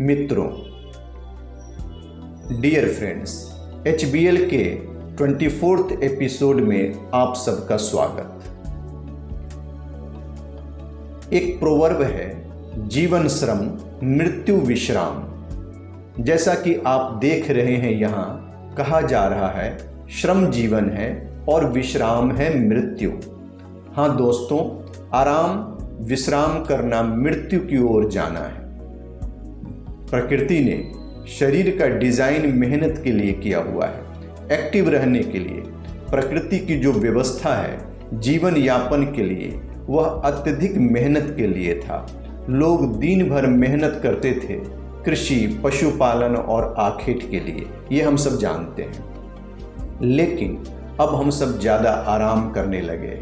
मित्रों, dear friends, HBL के 24th episode में आप सबका स्वागत। एक प्रोवर्ब है, जीवन श्रम मृत्यु विश्राम। जैसा कि आप देख रहे हैं, यहाँ कहा जा रहा है श्रम जीवन है और विश्राम है मृत्यु। हाँ दोस्तों, आराम विश्राम करना मृत्यु की ओर जाना है। प्रकृति ने शरीर का डिजाइन मेहनत के लिए किया हुआ है, एक्टिव रहने के लिए। प्रकृति की जो व्यवस्था है जीवन यापन के लिए, वह अत्यधिक मेहनत के लिए था। लोग दिन भर मेहनत करते थे कृषि, पशुपालन और आखेट के लिए, ये हम सब जानते हैं। लेकिन अब हम सब ज़्यादा आराम करने लगे।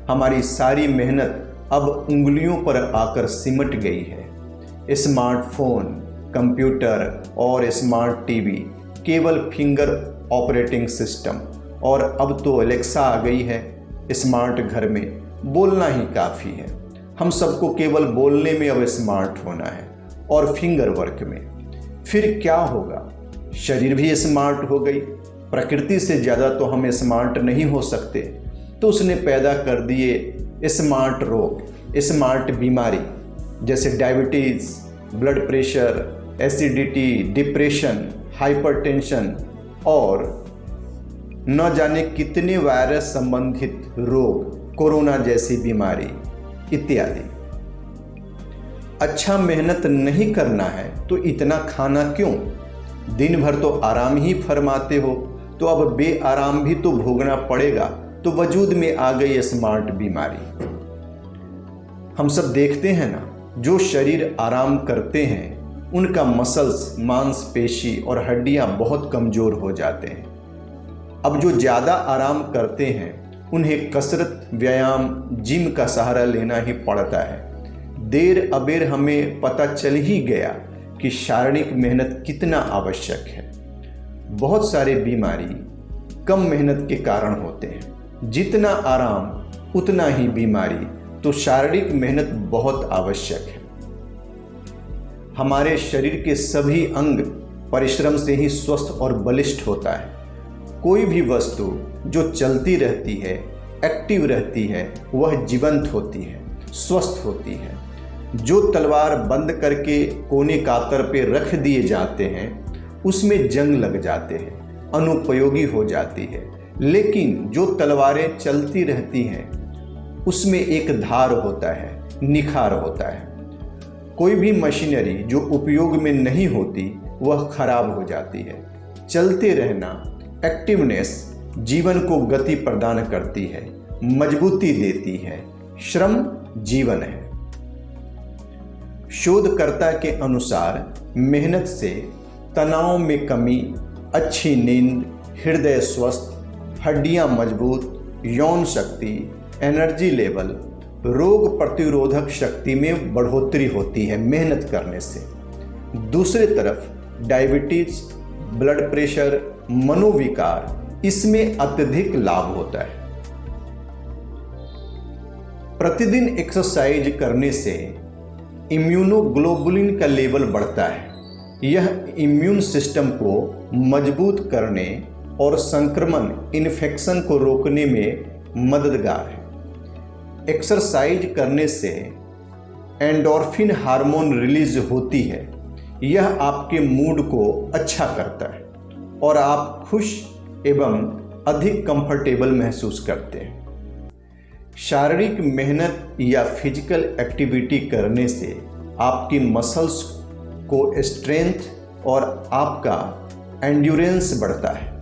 हमारी सारी मेहनत अब उंगलियों पर आकर सिमट गई है। स्मार्टफोन, कंप्यूटर और स्मार्ट टीवी, केवल फिंगर ऑपरेटिंग सिस्टम, और अब तो एलेक्सा आ गई है स्मार्ट घर में। बोलना ही काफ़ी है। हम सबको केवल बोलने में अब स्मार्ट होना है और फिंगर वर्क में। फिर क्या होगा? शरीर भी स्मार्ट हो गई। प्रकृति से ज़्यादा तो हम स्मार्ट नहीं हो सकते, तो उसने पैदा कर दिए स्मार्ट रोग, स्मार्ट बीमारी, जैसे diabetes, blood pressure, acidity, depression, hypertension और न जाने कितने वायरस संबंधित रोग, कोरोना जैसी बीमारी इत्यादि। अच्छा, मेहनत नहीं करना है तो इतना खाना क्यों? दिन भर तो आराम ही फरमाते हो, तो अब बेआराम भी तो भोगना पड़ेगा। तो वजूद में आ गई स्मार्ट बीमारी। हम सब देखते हैं ना, जो शरीर आराम करते हैं उनका मसल्स, मांसपेशी और हड्डियां बहुत कमज़ोर हो जाते हैं। अब जो ज़्यादा आराम करते हैं उन्हें कसरत, व्यायाम, जिम का सहारा लेना ही पड़ता है। देर अबेर हमें पता चल ही गया कि शारीरिक मेहनत कितना आवश्यक है। बहुत सारे बीमारी कम मेहनत के कारण होते हैं। जितना आराम उतना ही बीमारी, तो शारीरिक मेहनत बहुत आवश्यक है। हमारे शरीर के सभी अंग परिश्रम से ही स्वस्थ और बलिष्ठ होता है। कोई भी वस्तु जो चलती रहती है, एक्टिव रहती है, वह जीवंत होती है, स्वस्थ होती है। जो तलवार बंद करके कोने कातर पे रख दिए जाते हैं उसमें जंग लग जाते हैं, अनुपयोगी हो जाती है। लेकिन जो तलवारें चलती रहती हैं उसमें एक धार होता है, निखार होता है। कोई भी मशीनरी जो उपयोग में नहीं होती वह खराब हो जाती है। चलते रहना, एक्टिवनेस जीवन को गति प्रदान करती है, मजबूती देती है। श्रम जीवन है। शोधकर्ता के अनुसार मेहनत से तनाव में कमी, अच्छी नींद, हृदय स्वस्थ, हड्डियां मजबूत, यौन शक्ति, एनर्जी लेवल, रोग प्रतिरोधक शक्ति में बढ़ोतरी होती है मेहनत करने से। दूसरी तरफ डायबिटीज, ब्लड प्रेशर, मनोविकार, इसमें अत्यधिक लाभ होता है। प्रतिदिन एक्सरसाइज करने से इम्यूनोग्लोबुलिन का लेवल बढ़ता है। यह इम्यून सिस्टम को मजबूत करने और संक्रमण, इन्फेक्शन को रोकने में मददगार है। एक्सरसाइज करने से एंडोर्फिन हार्मोन रिलीज होती है। यह आपके मूड को अच्छा करता है और आप खुश एवं अधिक कंफर्टेबल महसूस करते हैं। शारीरिक मेहनत या फिजिकल एक्टिविटी करने से आपकी मसल्स को स्ट्रेंथ और आपका एंड्योरेंस बढ़ता है।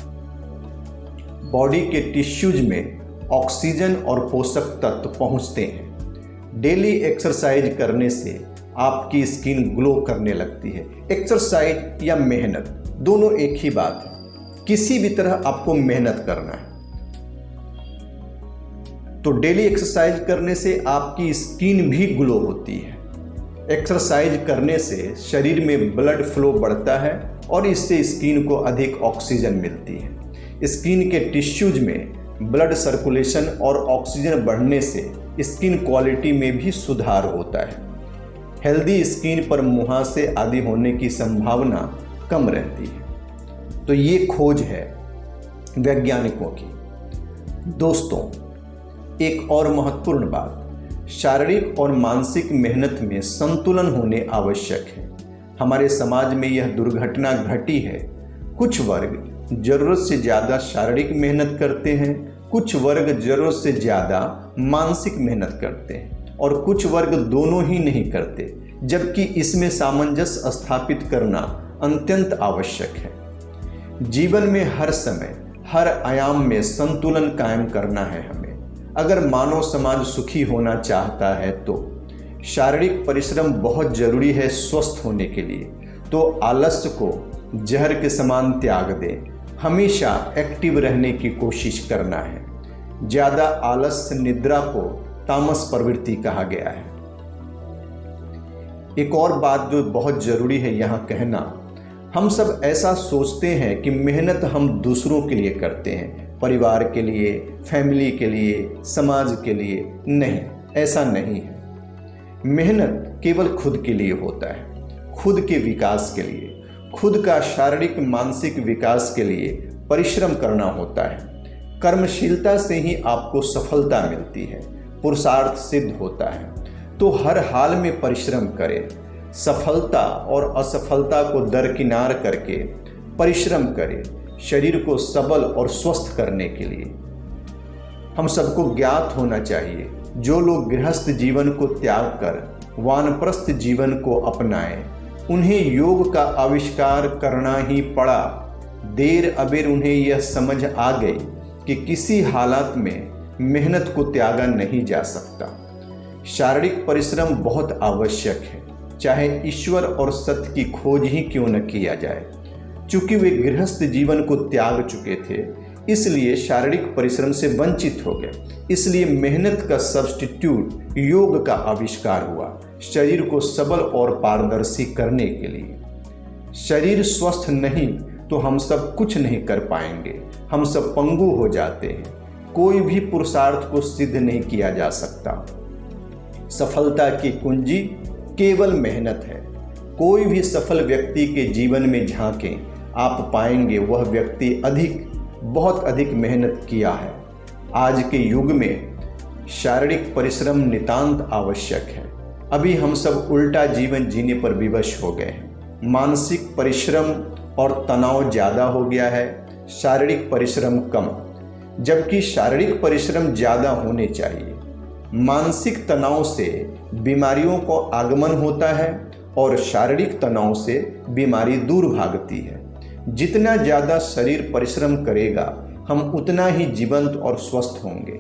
बॉडी के टिश्यूज में ऑक्सीजन और पोषक तत्व पहुंचते हैं। डेली एक्सरसाइज करने से आपकी स्किन ग्लो करने लगती है। एक्सरसाइज या मेहनत दोनों एक ही बात है। किसी भी तरह आपको मेहनत करना है, तो डेली एक्सरसाइज करने से आपकी स्किन भी ग्लो होती है। एक्सरसाइज करने से शरीर में ब्लड फ्लो बढ़ता है और इससे स्किन को अधिक ऑक्सीजन मिलती है। स्किन के टिश्यूज में ब्लड सर्कुलेशन और ऑक्सीजन बढ़ने से स्किन क्वालिटी में भी सुधार होता है। हेल्दी स्किन पर मुहासे आदि होने की संभावना कम रहती है। तो ये खोज है वैज्ञानिकों की। दोस्तों, एक और महत्वपूर्ण बात, शारीरिक और मानसिक मेहनत में संतुलन होने आवश्यक है। हमारे समाज में यह दुर्घटना घटी है, कुछ वर्ग जरूरत से ज़्यादा शारीरिक मेहनत करते हैं, कुछ वर्ग जरूरत से ज़्यादा मानसिक मेहनत करते हैं और कुछ वर्ग दोनों ही नहीं करते, जबकि इसमें सामंजस्य स्थापित करना अत्यंत आवश्यक है। जीवन में हर समय हर आयाम में संतुलन कायम करना है हमें। अगर मानव समाज सुखी होना चाहता है तो शारीरिक परिश्रम बहुत जरूरी है स्वस्थ होने के लिए। तो आलस्य को जहर के समान त्याग दें, हमेशा एक्टिव रहने की कोशिश करना है। ज़्यादा आलस्य निद्रा को तामस प्रवृत्ति कहा गया है। एक और बात जो बहुत ज़रूरी है यहाँ कहना, हम सब ऐसा सोचते हैं कि मेहनत हम दूसरों के लिए करते हैं, परिवार के लिए, फैमिली के लिए, समाज के लिए। नहीं, ऐसा नहीं है। मेहनत केवल खुद के लिए होता है, खुद के विकास के लिए, खुद का शारीरिक मानसिक विकास के लिए परिश्रम करना होता है। कर्मशीलता से ही आपको सफलता मिलती है, पुरुषार्थ सिद्ध होता है। तो हर हाल में परिश्रम करें, सफलता और असफलता को दरकिनार करके परिश्रम करें, शरीर को सबल और स्वस्थ करने के लिए। हम सबको ज्ञात होना चाहिए, जो लोग गृहस्थ जीवन को त्याग कर वानप्रस्थ जीवन को अपनाएं, उन्हें योग का आविष्कार करना ही पड़ा। देर अबेर उन्हें यह समझ आ गई कि किसी हालात में मेहनत को त्यागा नहीं जा सकता। शारीरिक परिश्रम बहुत आवश्यक है, चाहे ईश्वर और सत्य की खोज ही क्यों न किया जाए। चूंकि वे गृहस्थ जीवन को त्याग चुके थे, इसलिए शारीरिक परिश्रम से वंचित हो गए। इसलिए मेहनत का सब्स्टिट्यूट योग का आविष्कार हुआ, शरीर को सबल और पारदर्शी करने के लिए। शरीर स्वस्थ नहीं तो हम सब कुछ नहीं कर पाएंगे, हम सब पंगु हो जाते हैं। कोई भी पुरुषार्थ को सिद्ध नहीं किया जा सकता। सफलता की कुंजी केवल मेहनत है। कोई भी सफल व्यक्ति के जीवन में झांकें, आप पाएंगे वह व्यक्ति बहुत अधिक मेहनत किया है। आज के युग में शारीरिक परिश्रम नितांत आवश्यक है। अभी हम सब उल्टा जीवन जीने पर विवश हो गए हैं। मानसिक परिश्रम और तनाव ज़्यादा हो गया है, शारीरिक परिश्रम कम, जबकि शारीरिक परिश्रम ज़्यादा होने चाहिए। मानसिक तनाव से बीमारियों को आगमन होता है और शारीरिक तनाव से बीमारी दूर भागती है। जितना ज़्यादा शरीर परिश्रम करेगा, हम उतना ही जीवंत और स्वस्थ होंगे।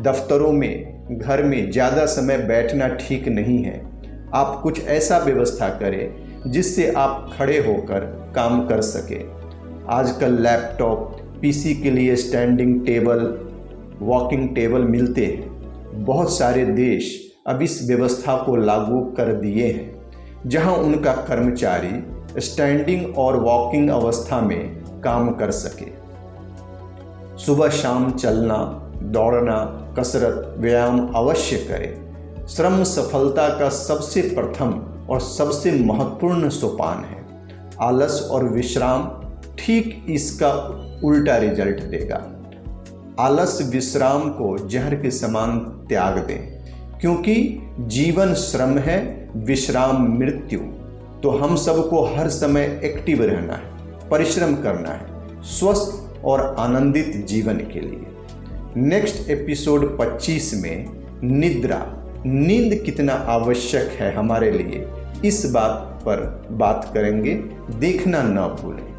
दफ्तरों में, घर में ज़्यादा समय बैठना ठीक नहीं है। आप कुछ ऐसा व्यवस्था करें जिससे आप खड़े होकर काम कर सके। आजकल लैपटॉप, पीसी के लिए स्टैंडिंग टेबल, वॉकिंग टेबल मिलते हैं। बहुत सारे देश अब इस व्यवस्था को लागू कर दिए हैं, जहां उनका कर्मचारी स्टैंडिंग और वॉकिंग अवस्था में काम कर सके। सुबह शाम चलना, दौड़ना, कसरत, व्यायाम अवश्य करें। श्रम सफलता का सबसे प्रथम और सबसे महत्वपूर्ण सोपान है। आलस और विश्राम ठीक इसका उल्टा रिजल्ट देगा। आलस विश्राम को जहर के समान त्याग दें, क्योंकि जीवन श्रम है, विश्राम मृत्यु। तो हम सबको हर समय एक्टिव रहना है, परिश्रम करना है, स्वस्थ और आनंदित जीवन के लिए। नेक्स्ट एपिसोड 25 में निद्रा, नींद कितना आवश्यक है हमारे लिए, इस बात पर बात करेंगे। देखना न भूलें।